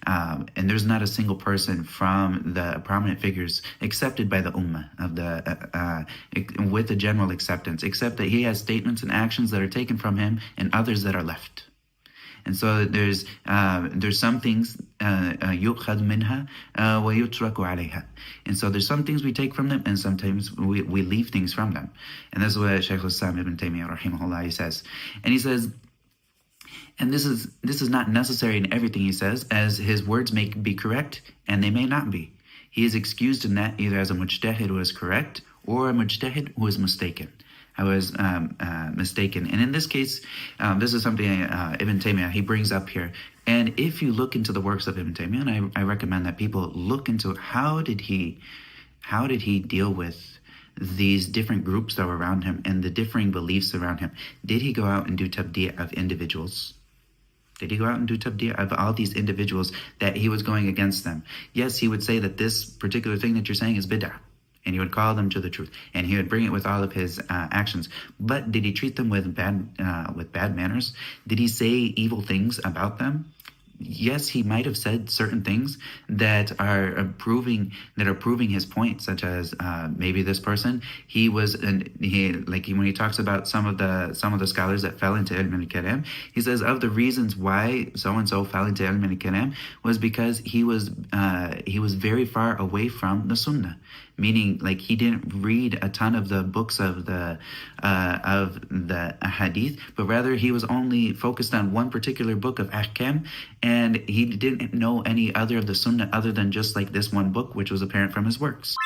And there's not a single person from the prominent figures accepted by the ummah of with a general acceptance, except that he has statements and actions that are taken from him and others that are left. And so there's some things يُؤْخَذْ مِنْهَا وَيُتْرَكُ عَلَيْهَا. And so there's some things we take from them, and sometimes we leave things from them. And that's what Shaykh al-Islam Ibn Taymiyyah رحمه, he says. And he says, and this is not necessary in everything he says, as his words may be correct and they may not be. He is excused in that either as a mujtahid who is correct or a mujtahid who is mistaken. I was mistaken. And in this case, this is something Ibn Taymiyyah, he brings up here. And if you look into the works of Ibn Taymiyyah, and I recommend that people look into how did he deal with these different groups that were around him and the differing beliefs around him. Did he go out and do tabdee' of individuals? Did he go out and do tabdee' of all these individuals that he was going against them? Yes, he would say that this particular thing that you're saying is bid'ah, and he would call them to the truth, and he would bring it with all of his actions. But did he treat them with bad manners? Did he say evil things about them? Yes, he might have said certain things that are proving his point, such as maybe this person, when he talks about some of the scholars that fell into ʿIlm al-Kalām, he says of the reasons why so and so fell into ʿIlm al-Kalām was because he was very far away from the Sunnah, meaning like he didn't read a ton of the books of the hadith, but rather he was only focused on one particular book of ahkam, and he didn't know any other of the Sunnah other than just like this one book, which was apparent from his works.